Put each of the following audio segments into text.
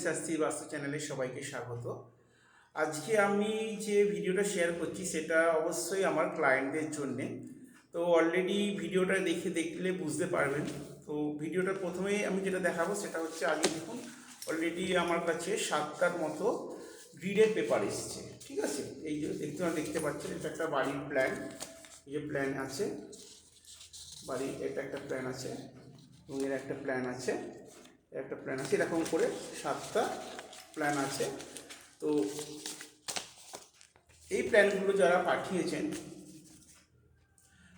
শাস্ত্রী বাস্তু চ্যানেলে সবাইকে স্বাগত। আজকে আমি যে ভিডিওটা শেয়ার করছি সেটা অবশ্যই আমার ক্লায়েন্টদের জন্যে। তো অলরেডি ভিডিওটা দেখলে বুঝতে পারবেন। তো ভিডিওটা প্রথমেই আমি যেটা দেখাবো সেটা হচ্ছে, আজকে দেখুন অলরেডি আমার কাছে 7টার মতো গ্রিডের পেপার এসছে। ঠিক আছে, এই যে দেখতে পাচ্ছেন, এটা একটা বাড়ির প্ল্যান। এই যে প্ল্যান আছে বাড়ির, এটা একটা প্ল্যান আছে এবং এর একটা প্ল্যান আছে, এরকম করে 7টা প্ল্যান আছে। তো এই প্ল্যানগুলো যারা পাঠিয়েছেন,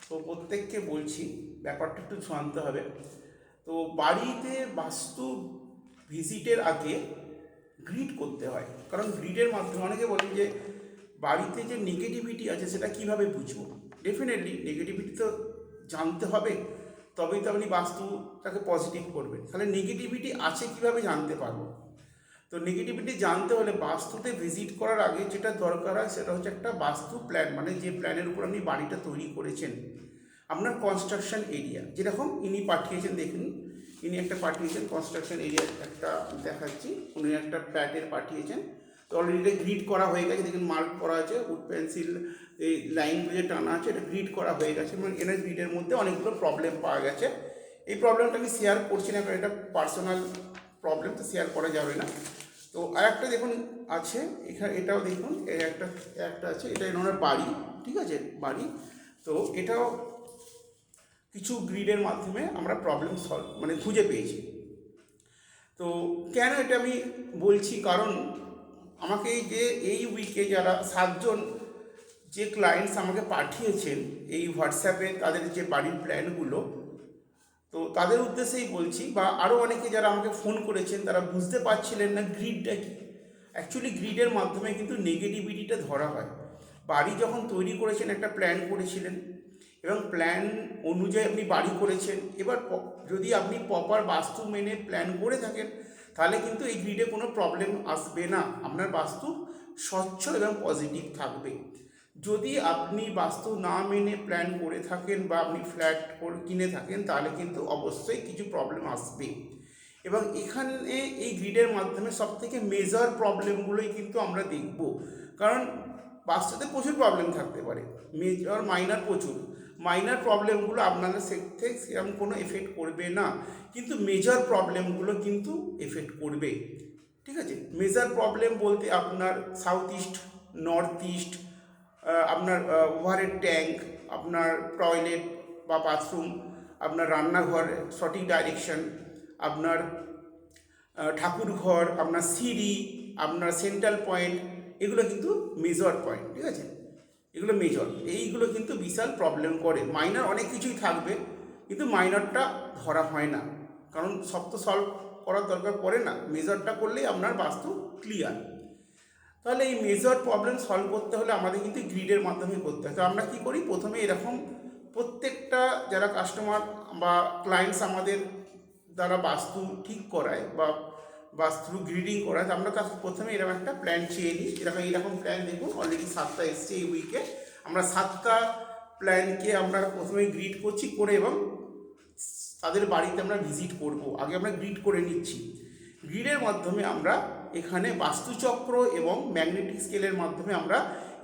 তো প্রত্যেককে বলছি ব্যাপারটা একটু জানতে হবে। তো বাড়িতে বাস্তু ভিজিটের আগে গ্রিড করতে হয়, কারণ গ্রিডের মাধ্যমে অনেকে বলেন যে বাড়িতে যে নেগেটিভিটি আছে সেটা কিভাবে বুঝবো। ডেফিনেটলি নেগেটিভিটি তো জানতে হবে, তবেই তো আপনি বাস্তুটাকে পজিটিভ করবেন। তাহলে নেগেটিভিটি আছে কিভাবে জানতে পারবো? তো নেগেটিভিটি জানতে হলে বাস্তুতে ভিজিট করার আগে যেটা দরকার হয় সেটা হচ্ছে একটা বাস্তু প্ল্যান, মানে যে প্ল্যানের উপর আপনি বাড়িটা তৈরি করেছেন, আপনার কনস্ট্রাকশন এরিয়া যেরকম ইনি পাঠিয়েছেন, দেখুন ইনি একটা পাঠিয়েছেন কনস্ট্রাকশন এরিয়া, একটা দেখাচ্ছি, উনি একটা প্ল্যাটের পাঠিয়েছেন। তো অলরেডি গ্রিড করা হয়ে গেছে, দেখুন মার্ক করা আছে, উড পেন্সিল এই লাইনগুলো যে টানা আছে এটা গ্রিড করা হয়ে গেছে। মানে এনার গ্রিডের মধ্যে অনেকগুলো প্রবলেম পাওয়া গেছে। এই প্রবলেমটা আমি শেয়ার করছি না, কারণ এটা পার্সোনাল প্রবলেম, তো শেয়ার করা যাবে না। তো আর একটা দেখুন আছে এখানে, এটাও দেখুন একটা আছে, এটা ওনার বাড়ি। ঠিক আছে, বাড়ি। তো এটাও কিছু গ্রিডের মাধ্যমে আমরা প্রবলেম মানে খুঁজে পেয়েছি। তো কেন এটা আমি বলছি, কারণ আমাকে এই উইকে যারা 7জন যে ক্লায়েন্টস আমাকে পাঠিয়েছেন এই হোয়াটসঅ্যাপে তাদের যে বাড়ির প্ল্যানগুলো, তো তাদের উদ্দেশ্যেই বলছি, বা আরও অনেকে যারা আমাকে ফোন করেছেন তারা বুঝতে পারছিলেন না গ্রিডটা কী। অ্যাকচুয়ালি গ্রিডের মাধ্যমে কিন্তু নেগেটিভিটিটা ধরা হয়। বাড়ি যখন তৈরি করেছেন একটা প্ল্যান করেছিলেন এবং প্ল্যান অনুযায়ী আপনি বাড়ি করেছেন। এবার যদি আপনি প্রপার বাস্তু মেনে প্ল্যান করে থাকেন তাহলে কিন্তু এই গ্রিডে কোনো প্রবলেম আসবে না, আপনার বাস্তু স্বচ্ছ এবং পজিটিভ থাকবে। যদি আপনি বাস্তু না মেনে প্ল্যান করে থাকেন বা আপনি ফ্ল্যাট কিনে থাকেন তাহলে কিন্তু অবশ্যই কিছু প্রবলেম আসবে। এবং এখানে এই গ্রিডের মাধ্যমে সবথেকে মেজর প্রবলেমগুলোই কিন্তু আমরা দেখব, কারণ বাস্তুতে প্রচুর প্রবলেম থাকতে পারে, মেজর মাইনার প্রচুর। মাইনার প্রবলেমগুলো আপনাদের থেকে সেরকম কোনো এফেক্ট করবে না, কিন্তু মেজর প্রবলেমগুলো কিন্তু এফেক্ট করবে। ঠিক আছে, মেজর প্রবলেম বলতে আপনার সাউথ ইস্ট, নর্থ ইস্ট, আপনার ওভারের ট্যাঙ্ক, আপনার টয়লেট বা বাথরুম, আপনার রান্নাঘর সঠিক ডাইরেকশন, আপনার ঠাকুর ঘর, আপনার সিঁড়ি, আপনার সেন্ট্রাল পয়েন্ট, এগুলো কিন্তু মেজর পয়েন্ট। ঠিক আছে, এগুলো মেজর, এইগুলো কিন্তু বিশাল প্রবলেম করে। মাইনর অনেক কিছুই থাকবে, কিন্তু মাইনরটা ধরা হয় না, কারণ সব তো সলভ করার দরকার পড়ে না, মেজরটা করলেই আপনার বাস্তু ক্লিয়ার। তাহলে এই মেজর প্রবলেম সলভ করতে হলে আমাদের কিন্তু গ্রিডের মাধ্যমে করতে হয়। তো আমরা কী করি, প্রথমে এরকম প্রত্যেকটা যারা কাস্টমার বা ক্লায়েন্টস আমাদের দ্বারা বাস্তু ঠিক করায় বা বাস্তু গ্রিডিং করায়, তো আমরা প্রথমে এরকম একটা প্ল্যান চেয়ে নিই। এরকম প্ল্যান দেখুন অলরেডি 7টা এসছে এই উইকে। আমরা 7টা প্ল্যানকে আমরা প্রথমে গ্রিড করছি করে, এবং তাদের বাড়িতে আমরা ভিজিট করব। আগে আমরা গ্রিড করে নিচ্ছি। গ্রিডের মাধ্যমে আমরা এখানে বাস্তুচক্র এবং ম্যাগনেটিক স্কেলের মাধ্যমে আমরা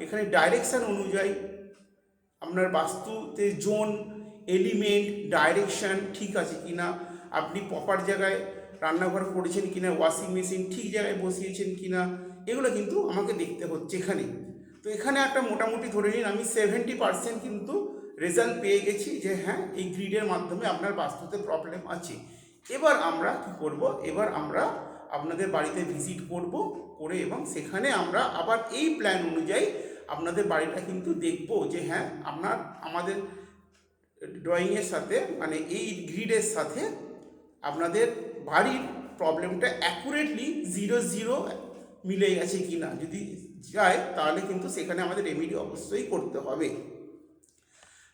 এখানে ডাইরেকশান অনুযায়ী আপনার বাস্তুতে জোন, এলিমেন্ট, ডাইরেকশান ঠিক আছে কি না, আপনি প্রপার জায়গায় রান্নাঘর করেছেন কি না, ওয়াশিং মেশিন ঠিক জায়গায় বসিয়েছেন কি না, এগুলো কিন্তু আমাকে দেখতে হচ্ছে এখানে। তো এখানে একটা মোটামুটি ধরে নিন আমি 70% কিন্তু রেজাল্ট পেয়ে গেছি যে হ্যাঁ, এই গ্রিডের মাধ্যমে আপনার বাস্তুতে প্রবলেম আছে। এবার আমরা কি করব, এবার আমরা আপনাদের বাড়িতে ভিজিট করব, করে এবং সেখানে আমরা আবার এই প্ল্যান অনুযায়ী আপনাদের বাড়িটা কিন্তু দেখব যে হ্যাঁ, আমাদের ড্রয়িংয়ের সাথে মানে এই গ্রিডের সাথে আপনাদের বাড়ির প্রবলেমটা অ্যাকুরেটলি 0-0 মিলে গেছে কি না। যদি যায় তাহলে কিন্তু সেখানে আমাদের রেমেডি অবশ্যই করতে হবে।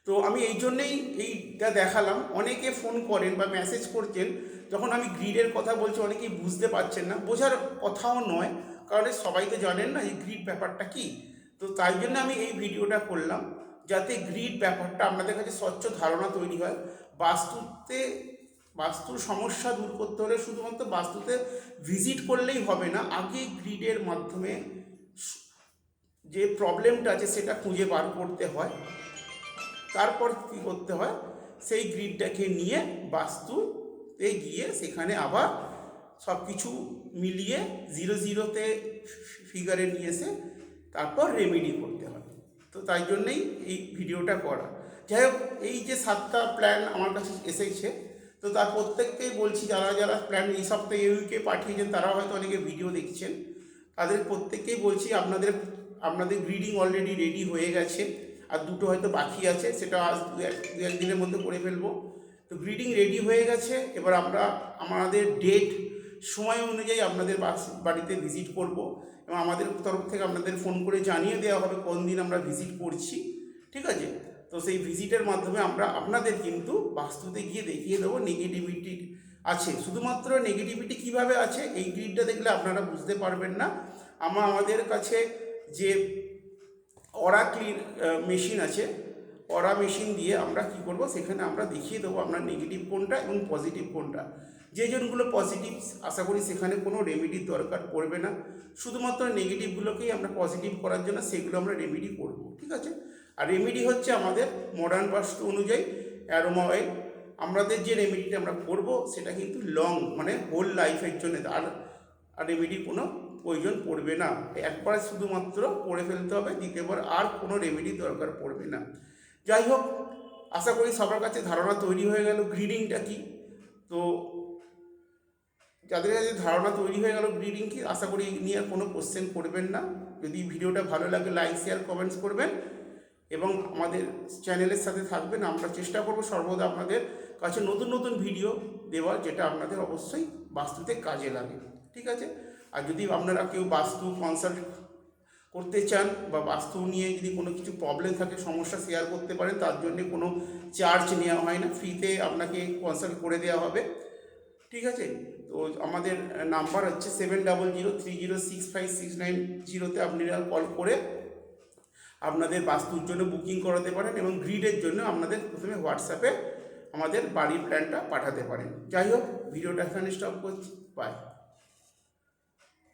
তো আমি এই জন্যেই এইটা দেখালাম। অনেকে ফোন করেন বা মেসেজ করছেন, যখন আমি গ্রিডের কথা বলছি অনেকেই বুঝতে পারছেন না, বোঝার কথাও নয়, কারণ সবাই তো জানেন না এই গ্রিড ব্যাপারটা কী। তো তাই জন্য আমি এই ভিডিওটা করলাম, যাতে গ্রিড ব্যাপারটা আপনাদের কাছে স্বচ্ছ ধারণা তৈরি হয়। বাস্তুতে বাস্তুর সমস্যা দূর করতে হলে শুধুমাত্র বাস্তুতে ভিজিট করলেই হবে না, আগে গ্রিডের মাধ্যমে যে প্রবলেমটা আছে সেটা খুঁজে বার করতে হয়। তারপর কী করতে হয়, সেই গ্রিডটাকে নিয়ে বাস্তুতে গিয়ে সেখানে আবার সব কিছু মিলিয়ে 0-0-তে ফিগারে নিয়ে এসে তারপর রেমেডি করতে হয়। তো তাই জন্যেই এই ভিডিওটা করা। যাই হোক, এই যে 7টা প্ল্যান আমার কাছে এসেছে, তো তার প্রত্যেককেই বলছি, যারা যারা প্ল্যান এই সপ্তাহে ইউকে পাঠিয়েছেন তারা হয়তো অনেকে ভিডিও দেখছেন, তাদের প্রত্যেককেই বলছি আপনাদের গ্রিডিং অলরেডি রেডি হয়ে গেছে, আর দুটো হয়তো বাকি আছে, সেটা আজ দু এক দিনের মধ্যে করে ফেলবো। তো গ্রিডিং রেডি হয়ে গেছে, এবার আমরা আমাদের ডেট সময় অনুযায়ী আপনাদের বাড়িতে ভিজিট করব, এবং আমাদের তরফ থেকে আপনাদের ফোন করে জানিয়ে দেওয়া হবে কোন দিন আমরা ভিজিট করছি, ঠিক আছে? তো সেই ভিজিটের মাধ্যমে আমরা আপনাদের কিন্তু বাস্তুতে গিয়ে দেখিয়ে দেবো নেগেটিভিটি আছে। শুধুমাত্র নেগেটিভিটি কিভাবে আছে এই গ্রিডটা দেখলে আপনারা বুঝতে পারবেন না। আমাদের কাছে যে অরা ক্লিন মেশিন আছে, অরা মেশিন দিয়ে আমরা কি করব, সেখানে আমরা দেখিয়ে দেবো আপনার নেগেটিভ কোনটা এবং পজিটিভ কোনটা। যে জনগুলো পজিটিভ, আশা করি সেখানে কোনো রেমেডির দরকার পড়বে না, শুধুমাত্র নেগেটিভগুলোকেই আমরা পজিটিভ করার জন্য সেগুলো আমরা রেমেডি করব, ঠিক আছে? আর রেমেডি হচ্ছে আমাদের মডার্ন বাস্তু অনুযায়ী অ্যারোমা অয়েল। আমাদের যে রেমেডিটা আমরা করব সেটা কিন্তু লং, মানে হোল লাইফের জন্য, আর রেমেডির কোনো প্রয়োজন পড়বে না। একবার শুধুমাত্র করে ফেলতে হবে, দ্বিতীয়বার আর কোনো রেমেডির দরকার পড়বে না। যাই হোক, আশা করি সবার কাছে ধারণা তৈরি হয়ে গেল গ্রিডিংটা কি। তো যাদের কাছে ধারণা তৈরি হয়ে গেল গ্রিডিং কি, আশা করি এই নিয়ে কোনো কোশ্চেন করবেন না। যদি ভিডিওটা ভালো লাগে লাইক শেয়ার কমেন্টস করবেন এবং আমাদের চ্যানেলের সাথে থাকবেন। আমরা চেষ্টা করব সর্বদা আপনাদের কাছে নতুন নতুন ভিডিও দেওয়ার, যেটা আপনাদের অবশ্যই বাস্তুতে কাজে লাগে, ঠিক আছে? আর যদি আপনারা কেউ বাস্তু কনসাল্ট করতে চান বা বাস্তু নিয়ে যদি কোনো কিছু প্রবলেম থাকে, সমস্যা শেয়ার করতে পারেন, তার জন্যে কোনো চার্জ নেওয়া হয় না, ফ্রিতে আপনাকে কনসাল্ট করে দেওয়া হবে, ঠিক আছে? তো আমাদের নাম্বার হচ্ছে 7003065690-তে আপনারা কল করে আপনাদের বাস্তুর জন্য বুকিং করাতে পারেন, এবং গ্রিডের জন্য আপনাদের প্রথমে হোয়াটসঅ্যাপে আমাদের বাড়ির প্ল্যানটা পাঠাতে পারেন। যাই হোক, ভিডিওটা এখানে স্টপ করছি, বাই।